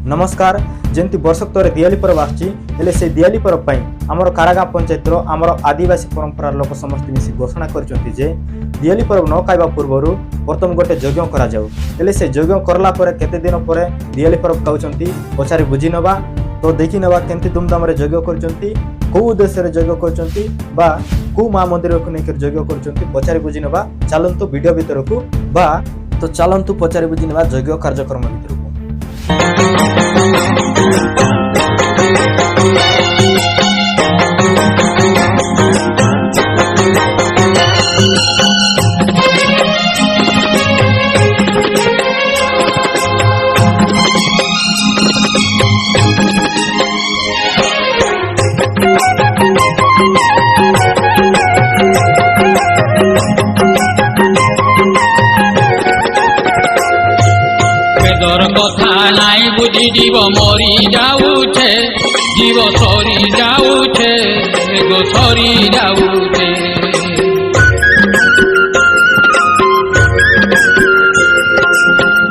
नमस्कार जमती वर्षक तर दिवाली पर्व आसे से दिवाली पर्व पर आमर कारागाँ पंचायत आमर आदिवासी परंपरा लोक समस्त मिसी घोषणा कर दिवाली पर्व न खाइबा पूर्व प्रथम गोटे यज्ञ करा से यज्ञ करला केते दिन पर दिवाली पर्व खाऊँ पचारि बुझी नवा तो देखी नवा केमती धूमधाम यज्ञ कर कौ उद्देश्य यज्ञ कर कौ माँ मंदिर को लेकर यज्ञ कर पचारि बुझी नवा चलतु वीडियो भीतर को तो चलतु पचारि बुझी नवा यज्ञ कार्यक्रम भीतर को। कथा नाई बुझी जीव मरी जाऊे जीव सरी जाऊे गो सरी जाऊे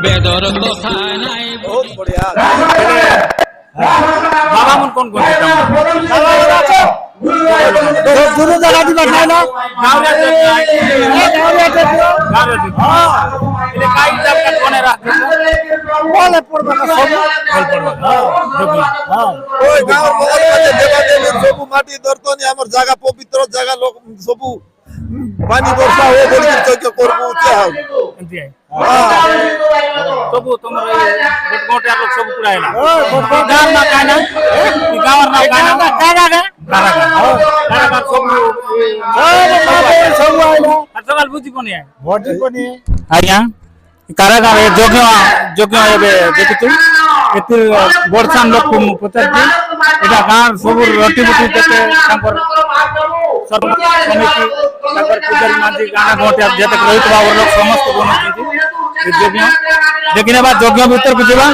बेदर कथा नाई बहुत बढ़िया बाबा मन कौन गुरु जगह दी बैठा ना गांव इले काई जब का कोने रहते बोले पड़बा का सब ओय गांव बगल में देवा देवी सबु माटी दर्तनी हमर जगह पवित्र जगह लोग सबु पानी वर्षा हो बोली यज्ञ करबो क्या एंती है सबु तुमर गोटे लोग सब पूरा हैला गांव ना काना गांव ना काना काना काना सबु सब आइला सवाल बुझी कोनी है भोटी कोनी आज्ञा कारागार यज्ञ यज्ञ एबे देखितु एते बडसान लोक को पचारती एटा गां सब रोटी बुटी तके तांकर सर्व समिति तांकर पुजारी मांझी गाना घोटे जेते रोहित बाबू लोक समस्त बनती यज्ञ देखिने बाद यज्ञ भीतर को जीवा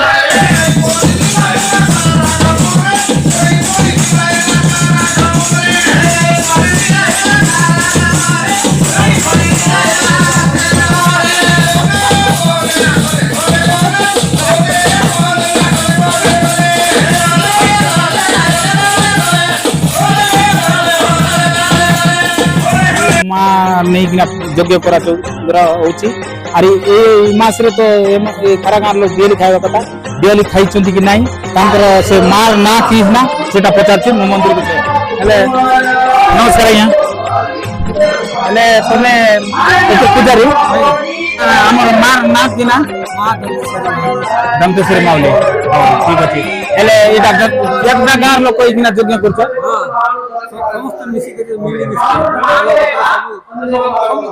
नहीं यज्ञ करा होची अरे ए मास रे तो कारागार लोग दिवाली खाଇବା कथा दिवाली खाई चंती कि नहीं तांकर से मार ना की ना सेटा पचारछि मो मंदिर को हेले नमस्कार यहाँ हेले तने एते पुजारी हमर मार ना की ना दंतेश्वरी माउली ठीक अछि हेले एटा एकटा गार लोक इना यज्ञ करछ समस्त मिसी के मिली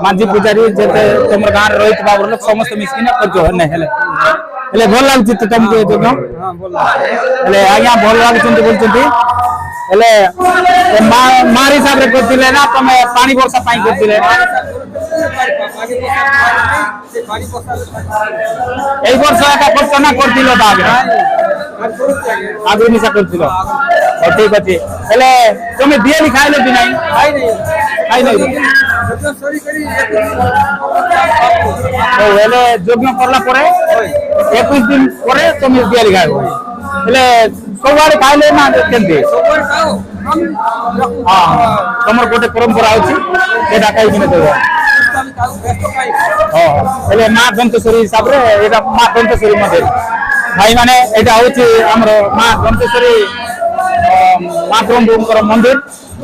मांझी पुजारी जेते तुमर गां रोहित बाबू लोग समस्त मिसी ना करजो ने हेले भल लागछि त तुमके यज्ञ हां बोल हेले आज्ञा भल लागछन्ती बोलछन्ती हेले मार हिसाब रे करथिले ना तमे पानी वर्षा पाई करथिले এই বর্ষ একটা ঘোষণা করছিল আগে নিশা করছিল ঠিক আছে তাহলে তুমি দিয়ালি খাইলে কি নাই খাই নাই হেলে যজ্ঞ করলা পরে 21 দিন পরে তুমি দিয়ালি খাইবো হেলে সবারে খাইলে না কেমতি হ্যাঁ তোমার গোটে পরম্পরা আছে এটা খাই কিনে দেব हेले माँ दंतेश्वरी हिसाब रे एटा माँ दंतेश्वरी मंदिर भाई माने एटा होची हमरो माँ दंतेश्वरी महाप्रभुंकर मंदिर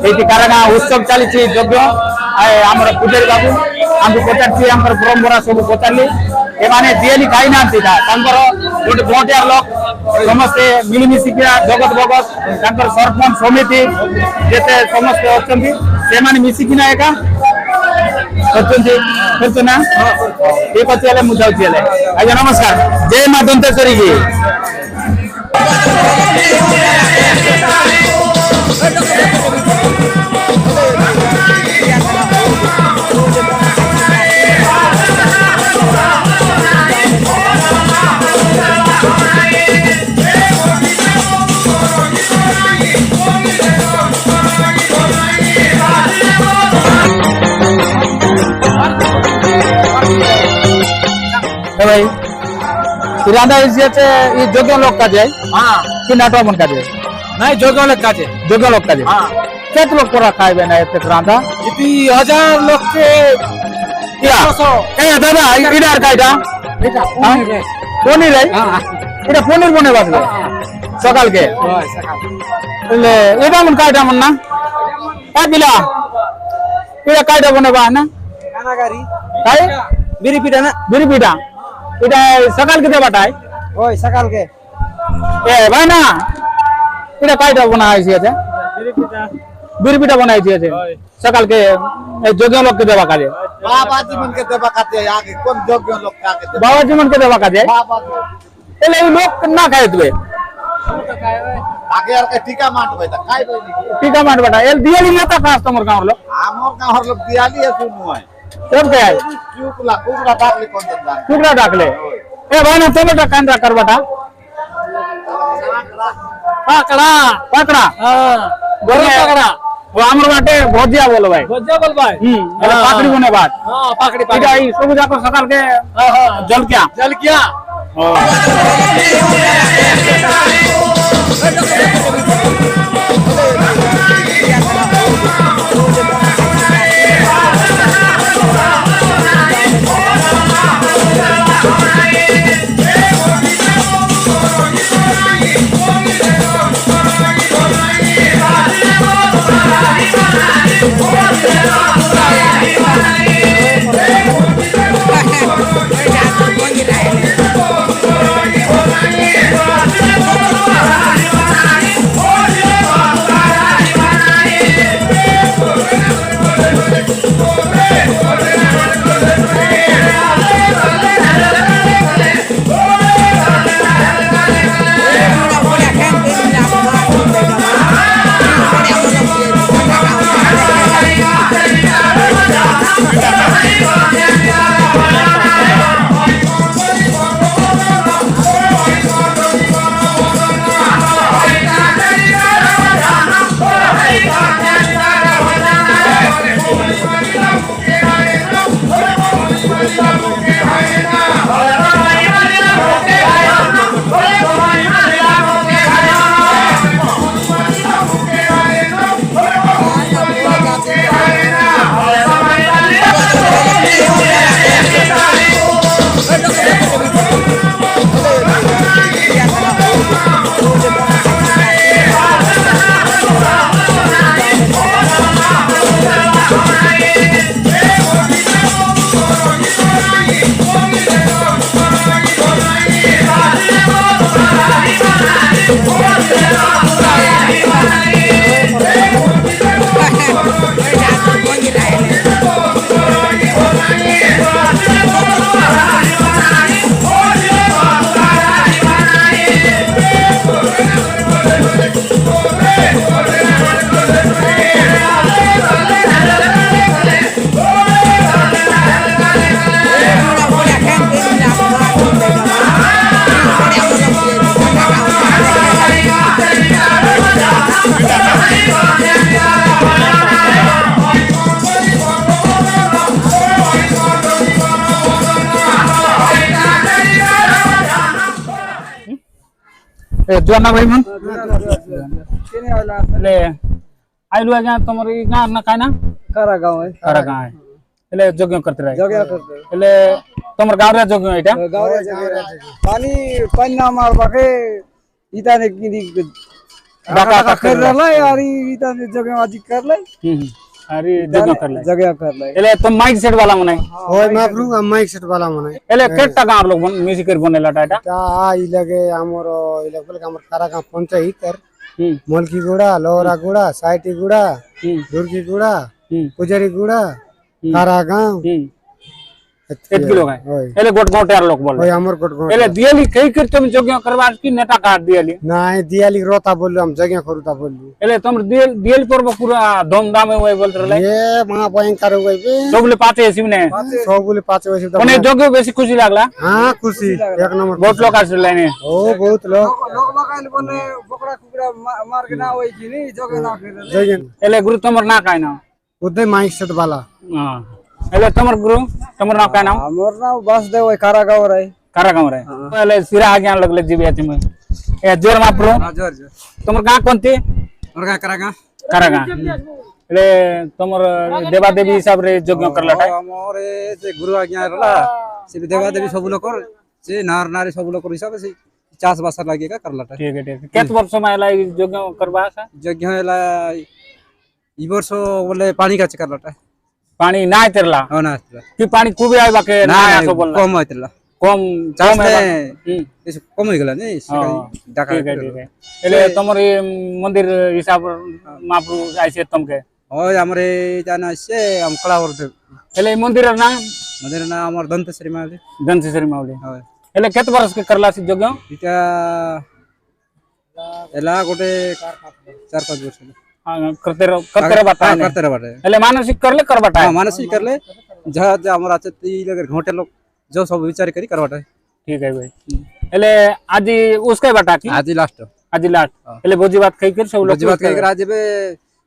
एटी कारागाँ उत्सव चली यज्ञ हमर पुजारी बाबू हमको पचारछि हमर परंपरा सब पचारली ए माने दियाली खाई नांती था तांकर गोटे भोटियार लोक समस्त मिलिमिशि जगत भगत तांकर सरपंच समिति जेते समस्त अछंती से माने मिसिकिना एका ना ठीक अच्छे मुझे आज्ञा नमस्कार जय माँ दंतेश्वरी की भाई রাধা এসেছে এই যোগ্য লোক কাজে হ্যাঁ কি নাটক মন কাজে নাই যোগালের কাছে যোগ্য লোক কাজে হ্যাঁ কত লোক করা খাইবে না এতে রাধা ইতি 1000 লোককে ইয়া 100 এ দাদা এটা আর কাইটা এটা পনির রে হ্যাঁ এটা পনির বনে বাজবে সকালকে হয় সকাল એટલે এটা মন কাইটা মন না পিলা এটা কাইটা বনে বা না কানাগারি কাই বিড়ি পিঠা না বিড়ি পিঠা এটা সকাল কে দেবাটাই ওই সকালকে এ ভাই না এটা কাইটা বনা হয়েছে আছে বিড়ি পিঠা বিড়ি পিঠা বানাইছি আছে সকালকে এই যোগ্য লোককে দেবা কাজে बाबा जीवन के देवा खाते आगे कौन योग्य लोग के आगे देवा বাবা জীবনকে দেবা কাজে बाबा એટલે এই লোক না খায় তুই आगे यार के टीका मांट भाई था खाई भाई नहीं টিকা মার বেটা এল দিয়ালি নেতা কাজ তোমার গাঁর লোক आमोर का हर लोग दियाली है सुनु है কোন কে क्यों कुला कुला डाकले कौन जान টুকরা ডাকলে এ ভাই না তোমরা কান্দা কর বেটা পাকড়া পাকড়া হ্যাঁ বড় পাকড়া ও আমার বাটে ভজিয়া বলো ভাই গজ্জা বল ভাই এটা পাকড়ি বনে বাদ হ্যাঁ পাকড়ি এটা এই সবুজ আকর সকালকে জল কিয়া জল কিয়া जुआना भाई मन केने वाला એટલે આયલું આજા તમારી ગાં ના કાય ના करा गांव है તારા ગાં એટલે જોગ્ય કરતે રહે जगह करते એટલે તમાર ગાં રે જોગ્ય એટા गांव है जगह पानी पानी ना मार बाके इता ने की डाका डाका कर रहा है यार इता ने जगह आजी कर ले અરે જોગ્ય કર લે जगह कर ले એટલે તો માઇક સેટ વાલા મને ওই মাপরু মাইক সেট বালা মনে એટલે કેટતા ગાં લોક મ્યુઝિક કરી બનેલા ટાટા তা ই লাগে আমার ই লাগে আমার কারাগাঁ পঞ্চায়েত হুম মলকিগুড়া লোহরাগুড়া সাইটিগুড়া হুম দুর্গিগুড়া হুম পুজারিগুড়া কারাগাঁ হুম એટકી લોક હે ওই એટલે ગોટ ગોટાર લોક બોલે ওই আমার কোট એટલે દિયાલી કઈ કઈ તમે જોગ્ય કરવા কি નેટા કાઢ દિયાલી নাই দিয়ালি রতা বললাম জায়গা করুতা বললু એટલે તમે દિયાલી পর্ব পুরা ধুমধামে হয় বলতে রলে এ মা ভয়ঙ্কর হইবে সবলে পাতে এসিনে সবগুলি পাঁচে হইছে মানে যোগ্য বেশি খুশি লাগলা হ্যাঁ খুশি এক নম্বর বহুত লোক আসলে লাইনে ও বহুত লোক लोग बकाल बने बकरा कुकरा मार के ना होई की नहीं जगह ना कर ले জায়গা એટલે ગુરુ તમાર ના કાય ના উদয় মাইক সেট বালা હા એટલે તમાર ગુરુ તમાર ના કાય ના हमर ना बस दे ओय कारा गांव रे कारागाम रे पहले सिरा आगे लगले जीवी आती में ए जोर माप्रो जोर जोर तुमर गां कोनती और का करागा कारागाम रे तुमर देवा देवी हिसाब रे यज्ञ करलाटा हमरे से गुरु आज्ञा रहला से देवा देवी सब लोग कर से नार नारी सब लोग कर हिसाब से चास बास लागेगा करलाटा ठीक है केत वर्ष में आला यज्ञ करबा सा यज्ञ हैला ई वर्ष बोले पानी का करलाटा पानी ना तेरला हो ना कि पानी खूबे आइबा के ना आसो बोलला कम होतला कम चास है में इस कम हो गला नहीं डाका ठीक है एले तमर ये मंदिर हिसाब मापरू आइसे तुमके ओय हमरे जाना से हम कलावर दे एले मंदिर ना मंदिर ना हमर दंत श्री मावली दंतेश्वरी मावली होय एले केत वर्ष के करला सी यज्ञ इटा एला गोटे 4-5 वर्ष करते रे बाटा करते रे बाटे एले मानसिक करले करबाटा हां मानसिक करले जहां जहां हमरा আছে ती लगे घोटे लोग जो सब विचार करी करबाटा ठीक है भाई एले आज उसके बाटा की आज लास्ट आज लास्ट एले भोजी बात कहि कर सब लोग भोजी बात कहि कर आज बे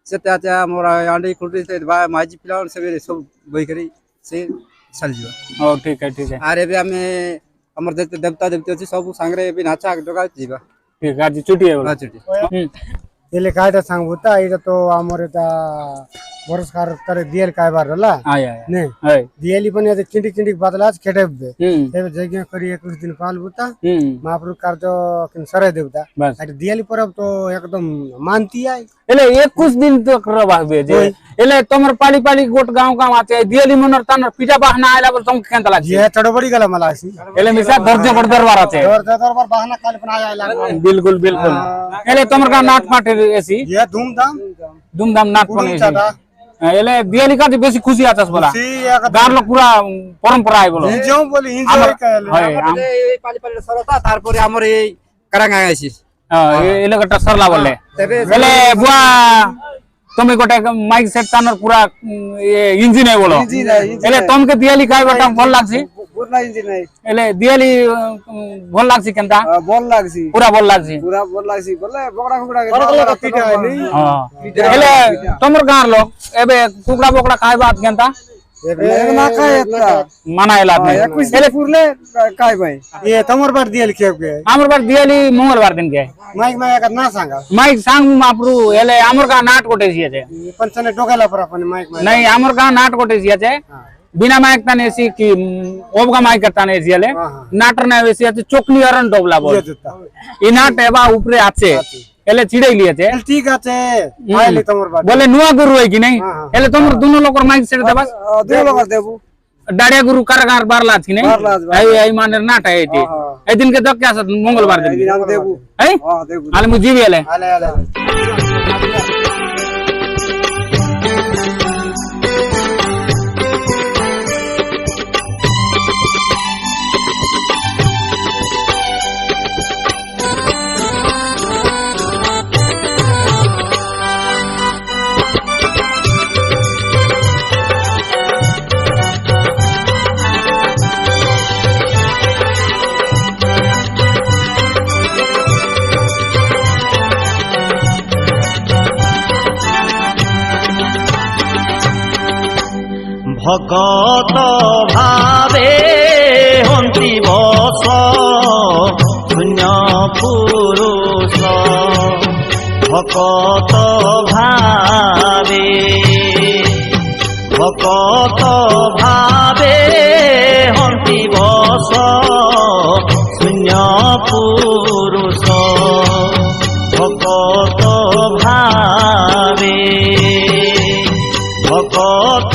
से त्या मोरा आंडी कुटी से माजी पिलावन से सब बई करी से चल जीवा ओ ठीक है आरे बे हमें हमर देवता देवती अछि सब संगरे बे नाचा डोगा जीवा ठीक है आज छुट्टी है बोला छुट्टी ಇಲ್ಲಿ ಕಾಯ್ದ सांगबुता ಇದು तो आमर एता पुरस्कार करे दियल काय बार रला आया ने है दियली पण एता किंडी किंडी बदलाच खेटेबे हम्म तेबे जग्य करी 21 दिन पाल बुता हम्म महाप्रभु कार्य किन सरे देवता बस अरे दियली परब तो एकदम मानती आई एले 21 दिन तक रहबे जे एले तमर पाली पाली गोट गांव आते दियली मनर तनर पिटा बहाना आइला बोल तुम केंतला जे चडबडी गला मलासी एले मिसा दर्जे बड़ दरबार आते दरबार बहाना काल पण आइला बिल्कुल एले तमर का नाट पाटे एसी ये धूमधाम नाट पने एले दियली का बेसी खुशी आछस बोला गार लोग पूरा परंपरा है बोलो जो बोली एंजॉय कर है पाली पाली सरता तारपरे हमर ए करांगा आइसी एले गटा सरला बोले एले बुआ তুমি গোটে মাইক সেট তানর পুরা ইঞ্জিন है बोलो एले तुमके दियली काय गटा ভাল লাগছি पूर्ण इंजिन है एले दियली ভাল লাগছি কেনতা बोल लागसी पूरा ভাল লাগছি पूरा बोल लागसी बोले बकड़ा कुकड़ा के पीटा है नहीं हां एले तमर गार लोग एबे कुकड़ा बकड़ा खाय बात केनता ना खायता मनायला एले पुरले काय भाई ये तमर बार दियल खेप के आमर बार दियली मंगलवार दिन के माइक में का ना सांगा माइक सांग मापरू एले आमर का नाट कोटे छिए छे पंचने डोगाला पर अपन माइक में नहीं आमर का नाट कोटे छिए छे बिना माइक ताने सी कि ओबगा माइक ताने छिएले नाटर ना वेसी আছে চোকনি আরন ডবলা বল ই নাট এবা উপরে আছে এলে ছিড়াই লিয়েছে ठीक আছে মাইলি तमर बार বলে নুয়া গুরু হয় কি নাই এলে তোমার দুনো লোকর মাইক ছেড়ে দেবা दो लोग देबू डाड़िया गुरु कारागार बारला की नहीं आई माने नाट है ये ए दिन के दक क्या मंगलवार दिन नाम देबू है हां देबू आले मुजी भी आले आले ভকত ভাবে হন্তি বস শূন্য পুরুষ ভকত ভাবে হন্তি বস শূন্য পুরুষ ভকত ভাবে ভকত